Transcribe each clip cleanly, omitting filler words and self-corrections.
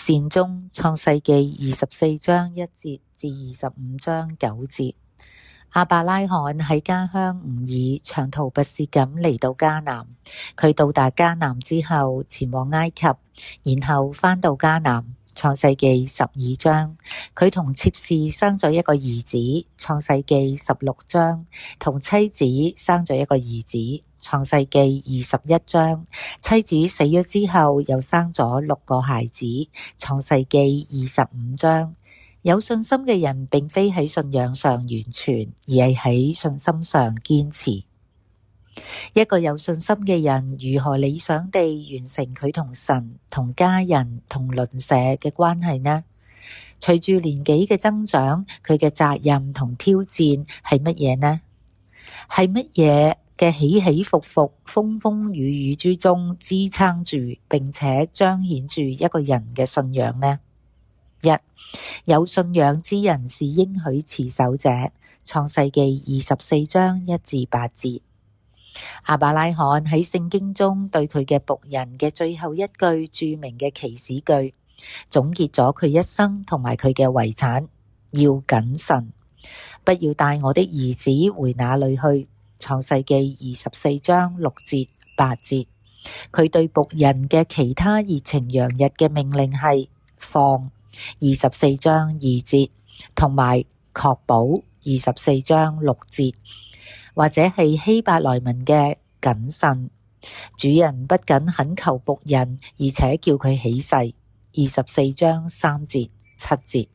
善終創世記24章1節至25章9節。亞伯拉罕喺家鄉吾爾長途跋涉咁嚟到迦南。佢到達迦南之後，前往埃及，然後返到迦南。創世記12章，佢同妾侍生咗一個兒子。創世記16章，同妻子生咗一個兒子。創世記21章，妻子死咗之後又生咗6個孩子。創世記25章，有信心嘅人並非喺信仰上完全，而係喺信心上堅持。一個有信心嘅人如何理想地完成佢同神、同家人、同鄰舍嘅關係呢？隨住年紀嘅增長，佢嘅責任同挑戰係乜嘢呢？係乜嘢嘅起起伏伏、風風雨雨之中支撐住並且彰顯住一個人嘅信仰呢？一，有信仰之人是應許持守者。創世記24章1至8節。亞伯拉罕喺聖經中對佢嘅僕人嘅最後一句著名嘅祈使句，總結咗佢一生同埋佢嘅遺產：要謹慎，不要帶我的兒子回那裡去。創世記24章6節8節。佢對僕人嘅其他熱情洋溢嘅命令係放24章2節，同埋確保24章6節。或者係希伯來文嘅謹慎。主人不僅懇求僕人，而且叫佢起誓。24章3節7節。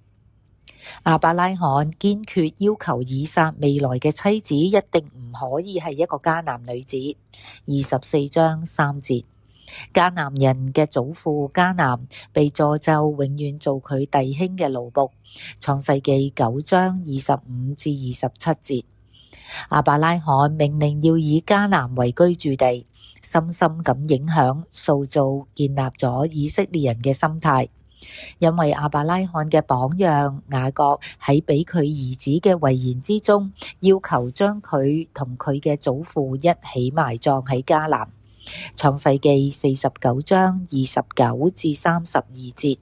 亞伯拉罕堅決要求以撒未來嘅妻子一定唔可以係一個迦南女子。24章3節。迦南人嘅祖父迦南被詛咒永遠做佢弟兄嘅奴僕。創世記9章25至27節。亞伯拉罕命令要以迦南為居住地，深深咁影響、塑造、建立咗以色列人嘅心態。因為亞伯拉罕嘅榜樣，雅各喺俾佢兒子嘅遺言之中，要求將佢同佢嘅祖父一起埋葬喺迦南。創世記49章29至32節。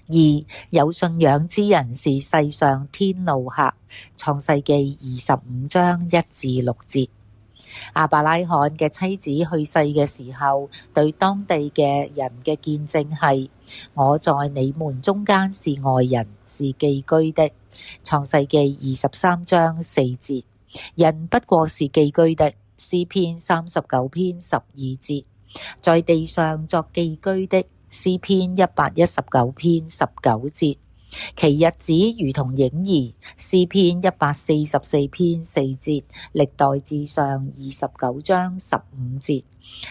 二，有信仰之人是世上天路客。創世記25章1至6節。亞伯拉罕嘅妻子去世嘅時候，對當地嘅人嘅見證係：我在你們中間是外人，是寄居的。創世記23章4節。人不過是寄居的。詩篇39篇12節。在地上作寄居的。詩篇119篇19節。其日子如同影兒。詩篇144篇4節。歷代志上29章15節。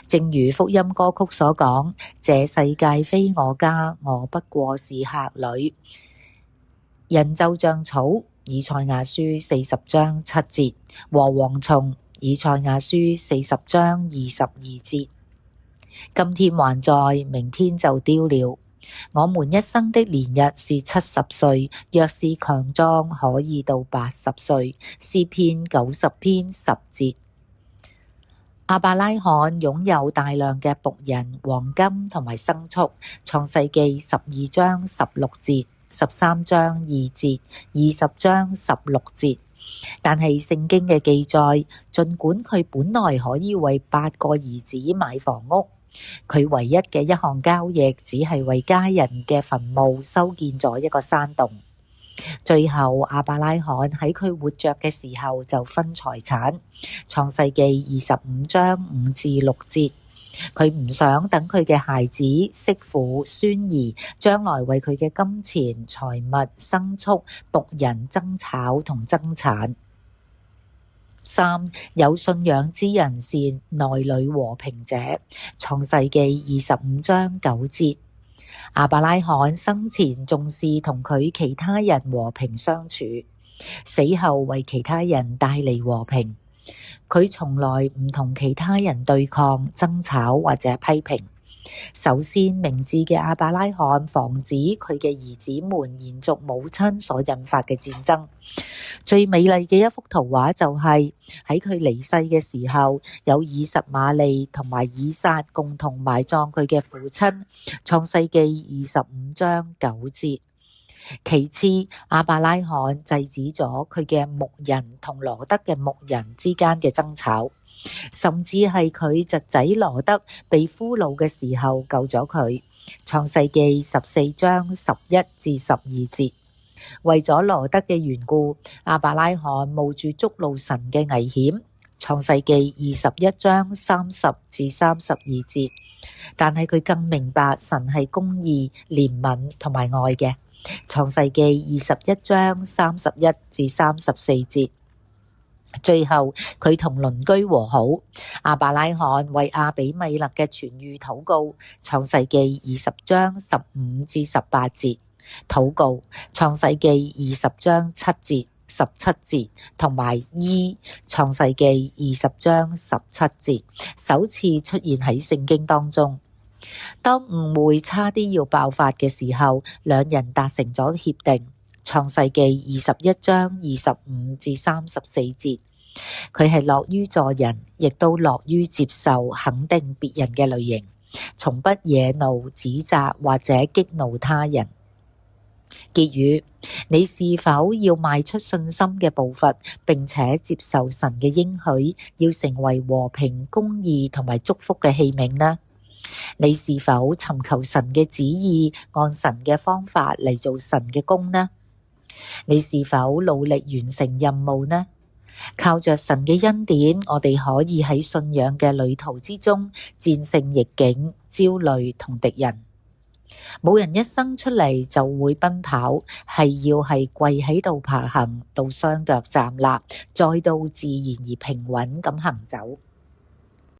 正如福音歌曲所講：這世界非我家，我不過是客旅。人就像草。以賽亞書40章7節。和蝗蟲。以賽亞書40章22節。今天還在，明天就丟了。我們一生的年日是70歲，若是強壯，可以到80歲。詩篇90篇10節。亞伯拉罕擁有大量嘅僕人、黃金同埋牲畜。創世記12章16節、13章2節、20章16節。但係聖經嘅記載，儘管佢本來可以為8個兒子買房屋，佢唯一嘅一項交易只係為家人嘅墳墓修建咗一個山洞。最後亞伯拉罕喺佢活着嘅時候就分財產。創世記25章5至6節。佢唔想等佢嘅孩子、媳婦、孫兒將來為佢嘅金錢、財物、牲畜、僕人爭吵同爭產。三，有信仰之人是內裏和平者。創世記25章9節。亞伯拉罕生前重視同佢其他人和平相處，死後為其他人帶嚟和平。佢從來唔同其他人對抗、爭吵或者批評。首先，明智嘅亞伯拉罕防止佢嘅兒子們延續母親所引發嘅戰爭。最美麗嘅一幅圖畫就係喺佢離世嘅時候，有以實瑪利同埋以撒共同埋葬佢嘅父親。創世記25章9節。其次，亞伯拉罕制止咗佢嘅牧人同羅德嘅牧人之間嘅爭吵，甚至係佢侄仔羅德被俘虜嘅時候救咗佢。創世記14章11至12節。為咗羅德嘅緣故，亞伯拉罕冒住觸怒神嘅危險。創世記21章30至32節。但係佢更明白神係公義、憐憫同埋愛嘅。創世記21章31至34節。最後佢同鄰居和好。亞伯拉罕為亞比米勒嘅痊癒禱告。創世記20章15至18節。禱告。創世記20章7節、17節同埋創世記20章17節首次出現喺聖經當中。當誤會差啲要爆發嘅時候，兩人達成咗協定。創世記21章25至34節。佢係樂於助人，亦都樂於接受肯定別人嘅類型，從不惹怒、指責或者激怒他人。結語：你是否要邁出信心嘅步伐，並且接受神嘅應許，要成為和平、公義同埋祝福嘅器皿呢？你是否尋求神嘅旨意，按神嘅方法嚟做神嘅工呢？你是否努力完成任務呢？靠着神嘅恩典，我哋可以喺信仰嘅旅途之中戰勝逆境、焦慮同敵人。冇人一生出嚟就會奔跑，係跪喺度爬行，到雙腳站立，再到自然而平穩咁行走。